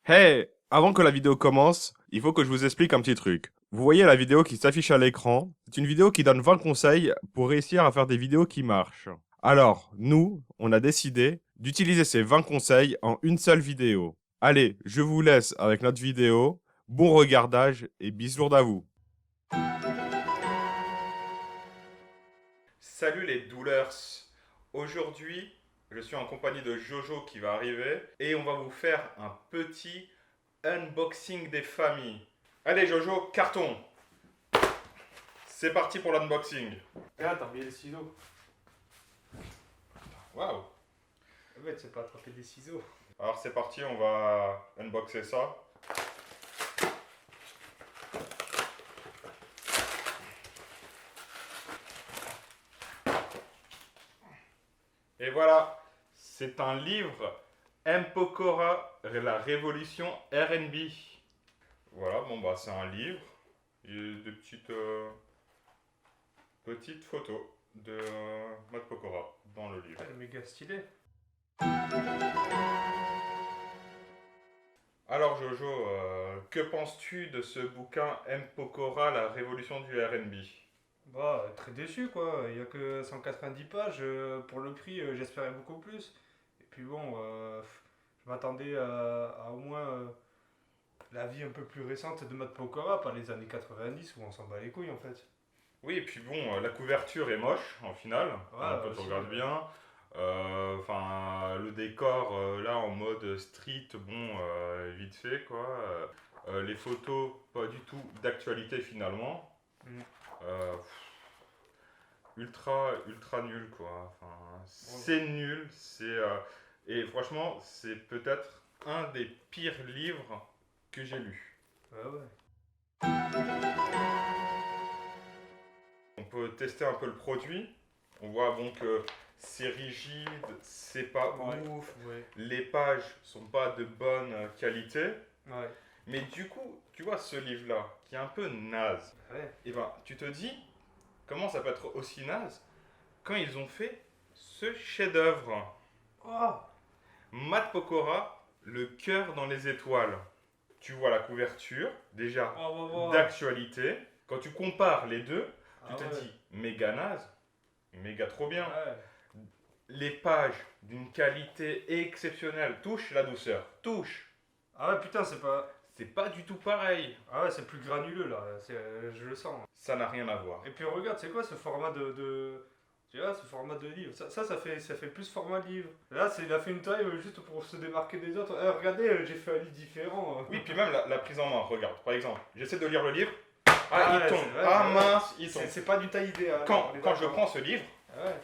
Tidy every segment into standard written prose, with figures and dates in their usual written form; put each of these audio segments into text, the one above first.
Hey, avant que la vidéo commence, il faut que je vous explique un petit truc. Vous voyez la vidéo qui s'affiche à l'écran? C'est une vidéo qui donne 20 conseils pour réussir à faire des vidéos qui marchent. Alors, nous, on a décidé d'utiliser ces 20 conseils en une seule vidéo. Allez, je vous laisse avec notre vidéo. Bon regardage et bisous à vous. Salut les douleurs. Aujourd'hui, je suis en compagnie de Jojo qui va arriver et on va vous faire un petit unboxing des familles. Allez Jojo, carton. C'est parti pour l'unboxing. Regarde, t'as oublié les ciseaux. Waouh. Ouais, tu sais pas attraper des ciseaux. Alors c'est parti, on va unboxer ça. Et voilà, c'est un livre M. Pokora, la révolution R&B. Voilà, bon bah c'est un livre. Il y a des petites photos de Matt Pokora dans le livre. Ouais, méga stylé. Alors Jojo, que penses-tu de ce bouquin M. Pokora, la révolution du R&B? Bah, très déçu quoi. Il y a que 190 pages. Pour le prix, j'espérais beaucoup plus. Et puis bon, je m'attendais à au moins la vie un peu plus récente de Matt Pokora, pas les années 90 où on s'en bat les couilles en fait. Oui, et puis bon, la couverture est moche en finale, Ouais, quand tu aussi. regardes bien. Enfin, le décor là en mode street, bon, vite fait quoi. Les photos, pas du tout d'actualité finalement. Mm. Euh, ultra nul quoi. Enfin, c'est nul, et franchement, c'est peut-être un des pires livres que j'ai lu. Ouais, ouais. On peut tester un peu le produit. On voit bon que c'est rigide, c'est pas Ouais. ouf, Ouais. les pages sont pas de bonne qualité. Ouais. Mais du coup, tu vois ce livre-là, qui est un peu naze, Ouais. et ben tu te dis, comment ça peut être aussi naze quand ils ont fait ce chef-d'œuvre? Oh. Matt Pokora, le cœur dans les étoiles. Tu vois la couverture, déjà Oh, bah, bah. d'actualité. Quand tu compares les deux, tu Ah te ouais. dis méga naze, méga trop bien. Ouais. Les pages d'une qualité exceptionnelle. Touche la douceur. Touche. Ah ouais, putain, c'est pas. C'est pas du tout pareil. Ah ouais, c'est plus granuleux là, je le sens. Ça n'a rien à voir. Et puis regarde, c'est quoi ce format tu vois, ce format de livre ça fait plus format de livre. Là, il a fait une taille juste pour se démarquer des autres. Eh, regardez, j'ai fait un livre différent. Oui, puis même la prise en main. Regarde, par exemple, j'essaie de lire le livre. Ah, Ah il ouais, tombe. c'est vrai, Ah ouais. mince, il tombe. C'est pas du taille idéal. Quand, on est quand je d'accord. prends ce livre, Ah ouais.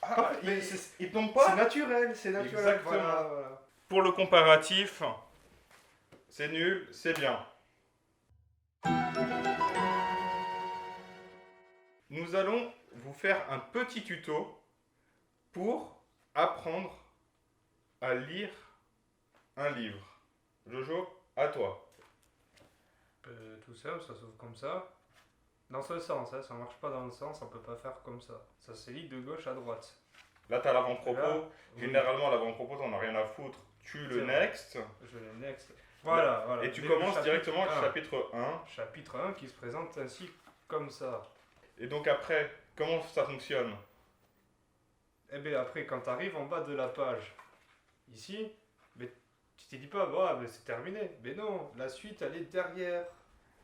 ah, Mais il tombe c'est pas. naturel, c'est naturel. Exactement. Voilà, voilà. Pour le comparatif, c'est nul, c'est bien. Nous allons vous faire un petit tuto pour apprendre à lire un livre. Jojo, à toi. Tout simple, ça s'ouvre comme ça. Dans ce sens, hein, ça marche pas dans le sens, on peut pas faire comme ça. Ça se lit de gauche à droite. Là, tu as Là, l'avant-propos. oui. Généralement, l'avant-propos, t'en as rien à foutre. Tu C'est le vrai. next. Je le next. Voilà, voilà. Et tu Dès commences le directement un. chapitre 1. Chapitre 1 qui se présente ainsi comme ça. Et donc après, comment ça fonctionne? Et bien après, quand tu arrives en bas de la page, ici, mais tu te dis pas, bah, mais c'est terminé. Mais non, la suite, elle est derrière.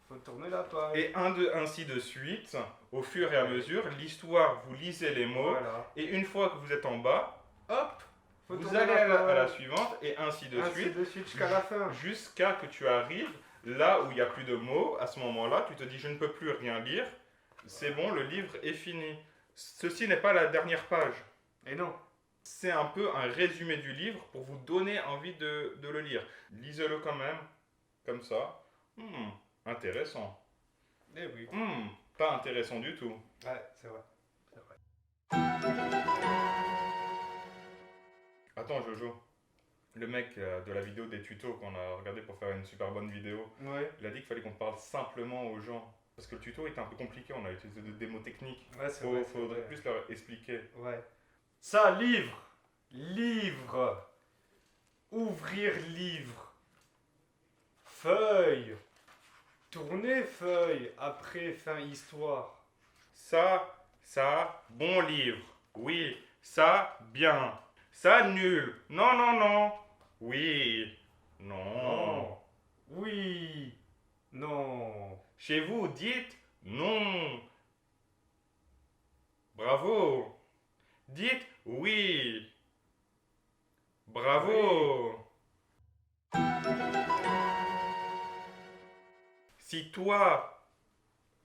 Faut tourner la page. Et ainsi de suite, au fur et à mesure, l'histoire, vous lisez les mots. Voilà. Et une fois que vous êtes en bas, hop, Faut vous tourner allez à la page. suivante, et ainsi de Ainsi suite. de suite jusqu'à la fin. Jusqu'à que tu arrives là où il n'y a plus de mots. À ce moment-là, tu te dis, je ne peux plus rien lire. C'est bon, le livre est fini. Ceci n'est pas la dernière page. Et non. C'est un peu un résumé du livre pour vous donner envie de le lire. Lisez-le quand même, comme ça. Intéressant. Eh oui. Pas intéressant du tout. Ouais, c'est vrai. C'est vrai. Attends, Jojo. Le mec de la vidéo des tutos qu'on a regardé pour faire une super bonne vidéo, Ouais. il a dit qu'il fallait qu'on parle simplement aux gens. Parce que le tuto était un peu compliqué, on a utilisé des mots techniques. Ouais, c'est vrai. c'est Faudrait vrai. plus leur expliquer. Ouais. Ça, livre. Livre. Ouvrir livre. Feuille. Tournez feuille après fin histoire. Ça, bon livre. Oui, ça, bien. Ça, nul. Non, non, non. Oui, non. Non. Oui. Non. Chez vous, dites non. Bravo. Dites oui. Bravo. Si toi,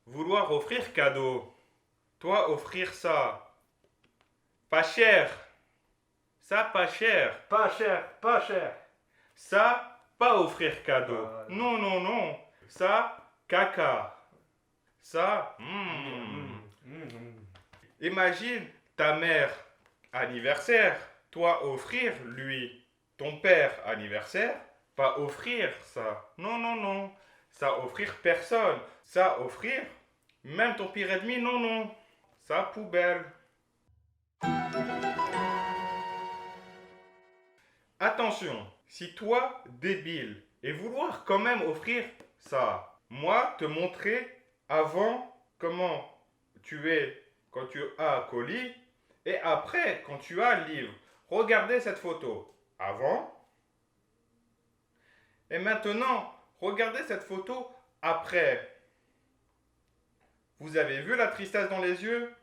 vouloir offrir cadeau, toi offrir ça, pas cher, ça pas cher, Pas cher, pas cher. ça pas offrir cadeau, Non. non, non, non, ça caca, ça, Imagine ta mère anniversaire, toi offrir lui, ton père anniversaire, pas offrir ça, non, non, non, ça offrir personne, ça offrir même ton pire ennemi, non, non, ça poubelle. Attention, si toi, débile, et vouloir quand même offrir ça, moi, te montrer avant comment tu es quand tu as colis et après quand tu as livre. Regardez cette photo. Avant et maintenant, regardez cette photo après. Vous avez vu la tristesse dans les yeux?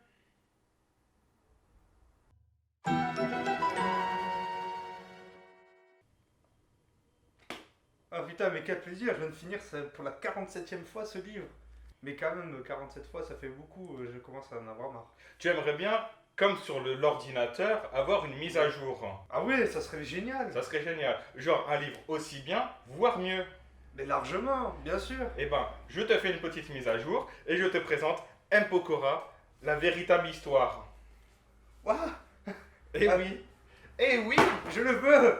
Ah putain, mais quel plaisir, je viens de finir pour la 47e fois ce livre. Mais quand même, 47 fois, ça fait beaucoup, je commence à en avoir marre. Tu aimerais bien, comme sur l'ordinateur, avoir une mise à jour. Ah ouais, ça serait génial. Ça serait génial. Genre un livre aussi bien, voire mieux. Mais largement, bien sûr. Eh ben, je te fais une petite mise à jour et je te présente M. Pokora, la véritable histoire. Waouh, Eh Ah. oui, eh oui, je le veux.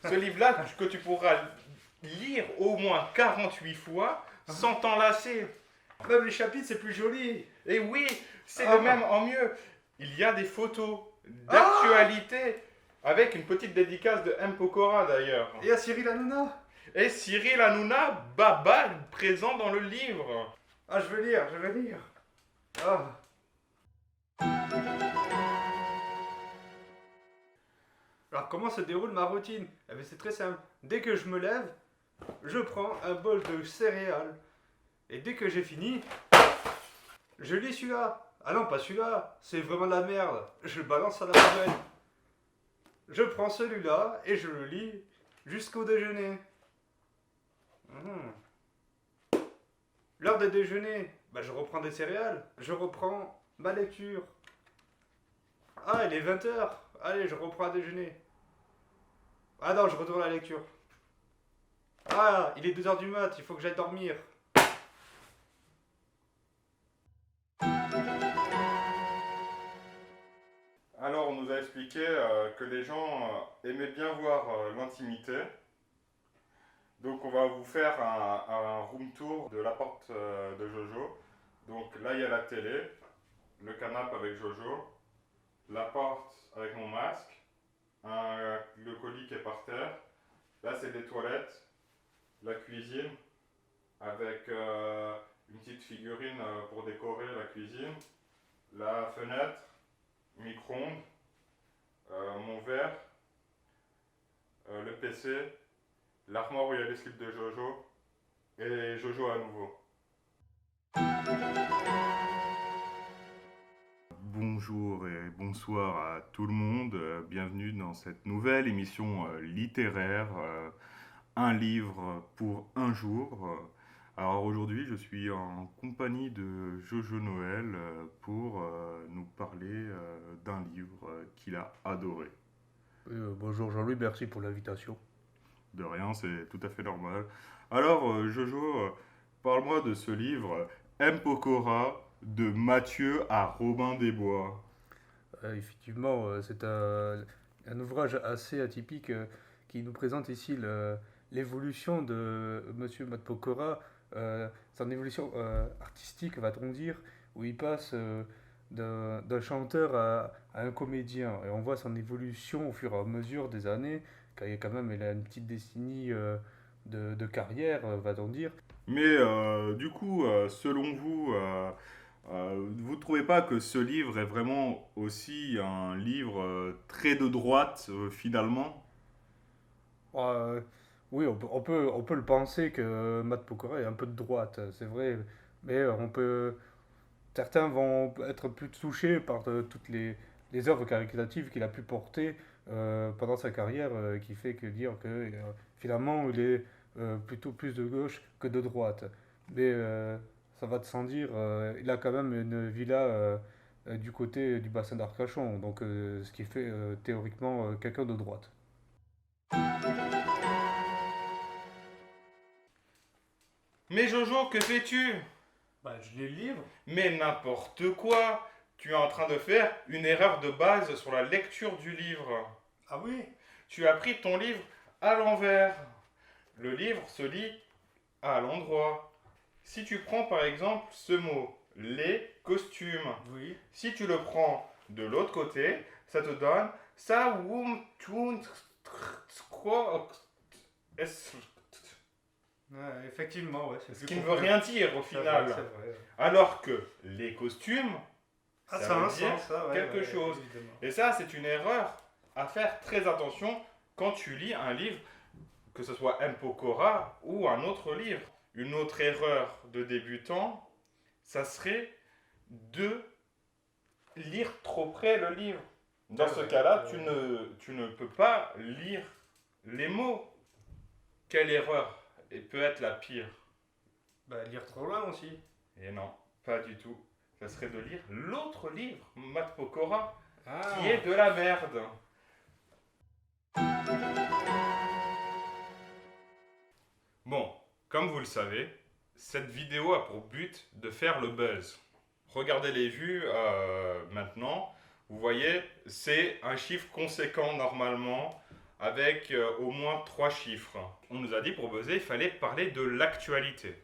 ce livre-là que tu pourras lire au moins 48 fois sans t'en lasser. Même les chapitres, c'est plus joli. Et oui, c'est Ah. le même en mieux. Il y a des photos d'actualité avec une petite dédicace de M. Pokora d'ailleurs. Et à Cyril Hanouna. Et Cyril Hanouna, Baba, présent dans le livre. Ah, je veux lire, je veux lire. Ah. Alors, comment se déroule ma routine? Eh bien, c'est très simple. Dès que je me lève, je prends un bol de céréales. Et dès que j'ai fini, je lis celui-là. Ah non, pas celui-là. C'est vraiment de la merde. Je le balance à la poubelle. Je prends celui-là et je le lis jusqu'au déjeuner. L'heure de déjeuner, bah, je reprends des céréales. Je reprends ma lecture. Ah, il est 20h. Allez, je reprends à déjeuner. Ah non, je retourne à la lecture. Ah, il est 2h du mat, il faut que j'aille dormir. Alors, on nous a expliqué que les gens aimaient bien voir l'intimité. Donc, on va vous faire un room tour de l'appart de Jojo. Donc, là, il y a la télé, le canapé avec Jojo, la porte avec mon masque, le colis qui est par terre. Là, c'est des toilettes, la cuisine avec une petite figurine pour décorer la cuisine, la fenêtre, micro-ondes, mon verre, le PC, l'armoire où il y a les slips de Jojo et Jojo à nouveau. Bonjour et bonsoir à tout le monde, bienvenue dans cette nouvelle émission littéraire, un livre pour un jour. Alors aujourd'hui je suis en compagnie de Jojo Noël pour nous parler d'un livre qu'il a adoré. Bonjour Jean-Louis, merci pour l'invitation. De rien, c'est tout à fait normal. Alors Jojo, parle-moi de ce livre M. Pokora de Mathieu à Robin des Bois. Effectivement, c'est un ouvrage assez atypique qui nous présente ici l'évolution de Monsieur Matt Pokora, son évolution artistique, va-t-on dire, où il passe d'un chanteur à un comédien. Et on voit son évolution au fur et à mesure des années, car il a une petite décennie de carrière, va-t-on dire. Mais du coup, selon vous, vous trouvez pas que ce livre est vraiment aussi un livre très de droite finalement? Euh, oui, on peut le penser que Matt Pokora est un peu de droite, c'est vrai, mais certains vont être plus touchés par toutes les œuvres caritatives qu'il a pu porter pendant sa carrière, qui fait que dire que finalement il est plutôt plus de gauche que de droite. Mais ça va de sans dire, il a quand même une villa du côté du bassin d'Arcachon, donc ce qui fait théoriquement quelqu'un de droite. Mais Jojo, que fais-tu? Bah, je lis le livre. Mais n'importe quoi! Tu es en train de faire une erreur de base sur la lecture du livre. Ah oui? Tu as pris ton livre à l'envers. Le livre se lit à l'endroit. Si tu prends par exemple ce mot, les costumes, Oui. si tu le prends de l'autre côté, ça te donne ça wum tun quoi Ouais, effectivement, ouais. ce qui ne veut rien dire au C'est vrai, final. c'est vrai. Alors que les costumes, Ah, ça ça a un veut dire sens, ça, ouais. quelque ouais, chose. évidemment. Et ça, c'est une erreur à faire très attention quand tu lis un livre, que ce soit M. Pokora ou un autre livre. Une autre erreur de débutant, ça serait de lire trop près le livre. Dans Ah ce ouais, cas-là, ouais. tu ne peux pas lire les mots. Quelle erreur et peut être la pire? Bah, lire trop loin aussi. Et non, pas du tout. Ça serait de lire l'autre livre, Mat Pokora, Ah. qui est de la merde. Bon, comme vous le savez, cette vidéo a pour but de faire le buzz. Regardez les vues maintenant. Vous voyez, c'est un chiffre conséquent normalement, avec au moins 3 chiffres. On nous a dit pour buzzer, il fallait parler de l'actualité.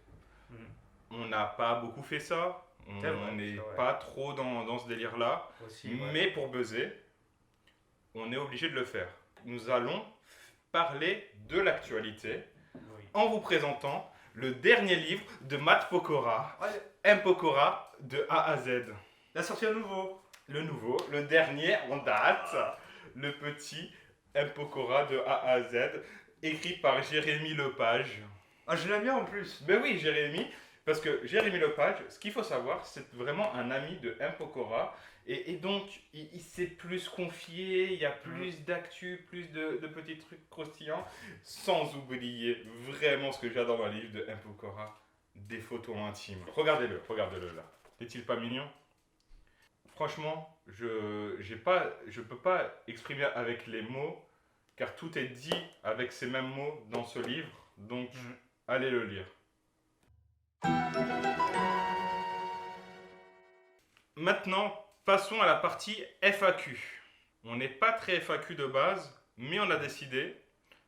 Mhm. On n'a pas beaucoup fait ça. C'est vrai, On n'est c'est vrai. pas trop dans ce délire-là. Aussi, ouais. Mais pour buzzer, on est obligé de le faire. Nous allons parler de l'actualité Oui. en vous présentant le dernier livre de Matt Pokora, Ouais, M. Pokora de A à Z. la sortie à nouveau. Le nouveau, le dernier en date, le petit M. Pokora de A à Z, écrit par Jérémy Lepage. Ah, je l'aime bien en plus. Ben oui, Jérémy, parce que Jérémy Lepage, ce qu'il faut savoir, c'est vraiment un ami de M. Pokora. Et donc, il s'est plus confié, il y a plus d'actu, plus de petits trucs croustillants, sans oublier vraiment ce que j'adore dans le livre de M. Pokora, des photos intimes. Regardez-le là. N'est-il pas mignon? Franchement, je peux pas exprimer avec les mots, car tout est dit avec ces mêmes mots dans ce livre, donc allez le lire. Maintenant, passons à la partie FAQ. On n'est pas très FAQ de base, mais on a décidé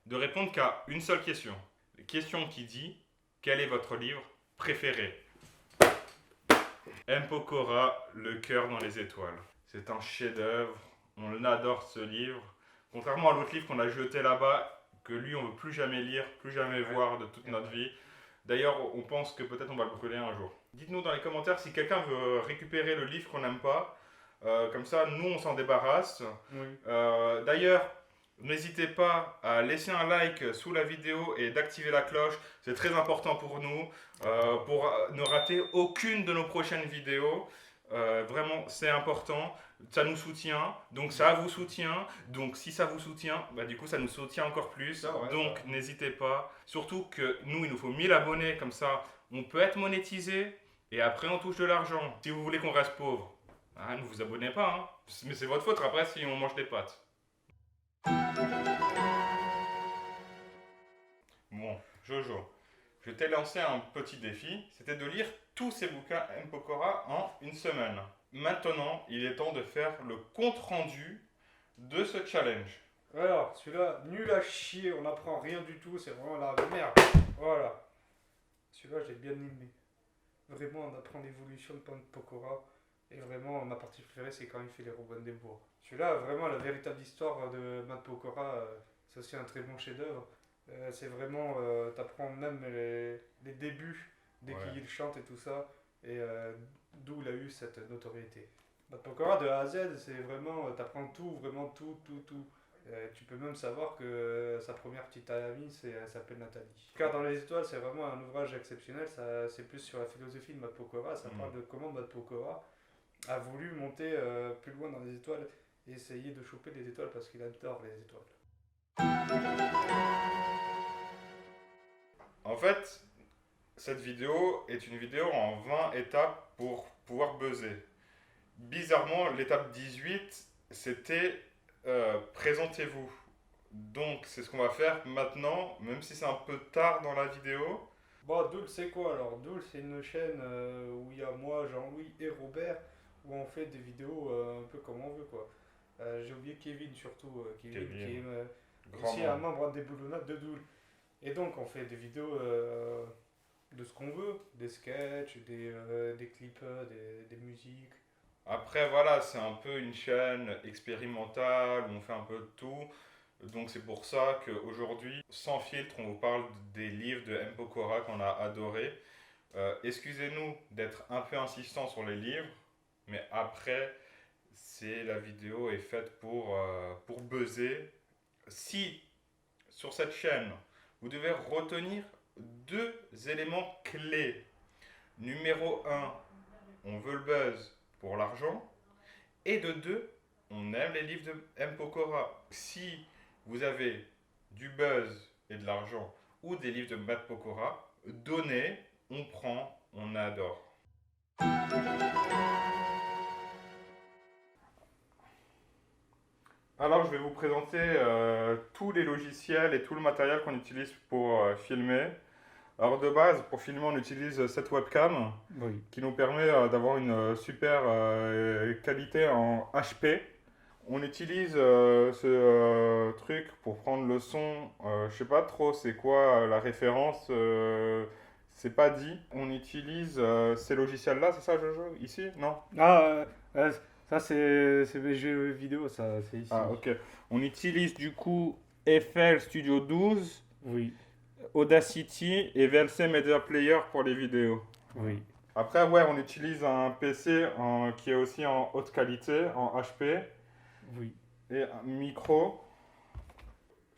de répondre qu'à une seule question. La question qui dit quel est votre livre préféré? M. Pokora, Le cœur dans les étoiles. C'est un chef-d'œuvre, on adore ce livre. Contrairement à l'autre livre qu'on a jeté là-bas, que lui on ne veut plus jamais lire, plus jamais voir de toute notre vie. D'ailleurs, on pense que peut-être on va le brûler un jour. Dites-nous dans les commentaires si quelqu'un veut récupérer le livre qu'on n'aime pas. Comme ça, nous, on s'en débarrasse. Oui. D'ailleurs, n'hésitez pas à laisser un like sous la vidéo et d'activer la cloche. C'est très important pour nous, pour ne rater aucune de nos prochaines vidéos. Vraiment, c'est important. Ça nous soutient, donc ça vous soutient. Donc si ça vous soutient, bah, du coup, ça nous soutient encore plus. Ça, ouais, donc ça. n'hésitez pas. Surtout que nous, il nous faut 1000 abonnés. Comme ça, on peut être monétisé. Et après, on touche de l'argent. Si vous voulez qu'on reste pauvre, ne vous abonnez pas. Hein. Mais c'est votre faute après si on mange des pâtes. Bon, Jojo, je t'ai lancé un petit défi. C'était de lire tous ces bouquins M. Pokora en une semaine. Maintenant, il est temps de faire le compte-rendu de ce challenge. Alors, celui-là, nul à chier, on n'apprend rien du tout, c'est vraiment la merde. Voilà. Celui-là, j'ai bien aimé. Vraiment, on apprend l'évolution de Pan Pokora. Et vraiment, ma partie préférée, c'est quand il fait les Robins des Bois. Celui-là, vraiment, la véritable histoire de Matt Pokora, c'est aussi un très bon chef-d'œuvre. C'est vraiment, t'apprends même les débuts, dès Ouais. qu'il chante et tout ça, et d'où il a eu cette notoriété. Matt Pokora, de A à Z, c'est vraiment, t'apprends tout, vraiment tout, tout, tout. Tu peux même savoir que sa première petite amie, elle s'appelle Nathalie. Car dans les étoiles, c'est vraiment un ouvrage exceptionnel, c'est plus sur la philosophie de Matt Pokora, ça parle de comment Matt Pokora a voulu monter plus loin dans les étoiles et essayer de choper les étoiles parce qu'il adore les étoiles. En fait, cette vidéo est une vidéo en 20 étapes pour pouvoir buzzer. Bizarrement, l'étape 18, c'était présentez-vous. Donc, c'est ce qu'on va faire maintenant, même si c'est un peu tard dans la vidéo. Bon, Doul, c'est quoi alors? Doul, c'est une chaîne où il y a moi, Jean-Louis et Robert, où on fait des vidéos un peu comme on veut, quoi. J'ai oublié Kevin surtout, Kevin Kevin, qui est grand aussi un membre. membre des boulonnades de Doul. Et donc, on fait des vidéos de ce qu'on veut, des sketchs, des clips, des musiques. Après, voilà, c'est un peu une chaîne expérimentale où on fait un peu de tout. Donc, c'est pour ça qu'aujourd'hui, sans filtre, on vous parle des livres de M. Pokora qu'on a adorés. Excusez-nous d'être un peu insistant sur les livres, mais après, la vidéo est faite pour buzzer. Si sur cette chaîne, vous devez retenir deux éléments clés. Numéro un, on veut le buzz pour l'argent. Et de deux, on aime les livres de M. Pokora. Si vous avez du buzz et de l'argent ou des livres de Matt Pokora, donnez, on prend, on adore. Alors, je vais vous présenter tous les logiciels et tout le matériel qu'on utilise pour filmer. Alors, de base, pour filmer, on utilise cette webcam Oui. qui nous permet d'avoir une super qualité en HP. On utilise ce truc pour prendre le son. Je sais pas trop c'est quoi la référence. C'est pas dit. On utilise ces logiciels-là, c'est ça, Jojo? Ici? Non? Ah, ça c'est mes jeux vidéo, ça, c'est ici. Ah, ok. On utilise du coup FL Studio 12, Oui, Audacity et VLC Media Player pour les vidéos. oui. Après, ouais, on utilise un PC qui est aussi en haute qualité, en HP, Oui. et un micro.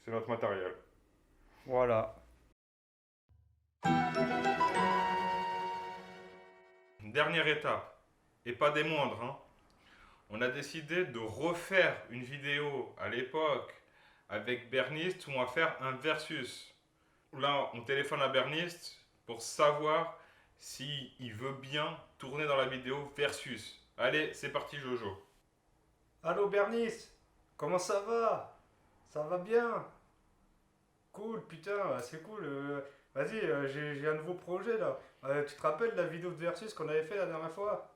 C'est notre matériel. Voilà. Dernière étape, et pas des moindres, hein. On a décidé de refaire une vidéo à l'époque avec Bernist où on va faire un versus. Là, on téléphone à Bernist pour savoir s'il veut bien tourner dans la vidéo versus. Allez, c'est parti, Jojo. Allô Bernice, comment ça va? Ça va bien? Cool, putain, c'est cool. Vas-y, j'ai un nouveau projet là. Tu te rappelles la vidéo de Versus qu'on avait fait la dernière fois?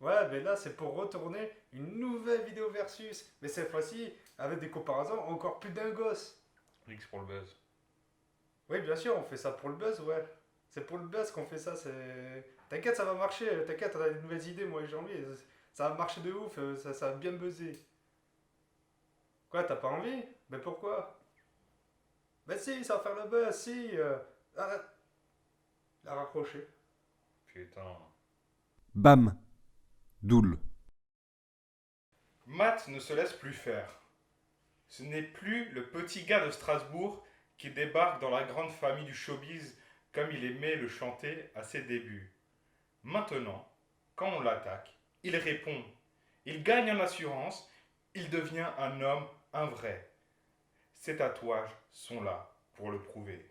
Ouais, mais là c'est pour retourner une nouvelle vidéo Versus. Mais cette fois-ci avec des comparaisons encore plus dingos. X pour le buzz. Oui, bien sûr, on fait ça pour le buzz, ouais. C'est pour le buzz qu'on fait ça. T'inquiète, ça va marcher. T'inquiète, on a des nouvelles idées, moi et Jean-Louis. Ça va marcher de ouf. Ça va bien buzzer. Quoi, t'as pas envie? Mais pourquoi? Mais si, ça va faire le buzz, si. Ah, la raccrocher. Putain. Bam. Doul. Matt ne se laisse plus faire. Ce n'est plus le petit gars de Strasbourg qui débarque dans la grande famille du showbiz comme il aimait le chanter à ses débuts. Maintenant, quand on l'attaque, il répond. Il gagne en assurance, il devient un homme, un vrai. Ses tatouages sont là pour le prouver.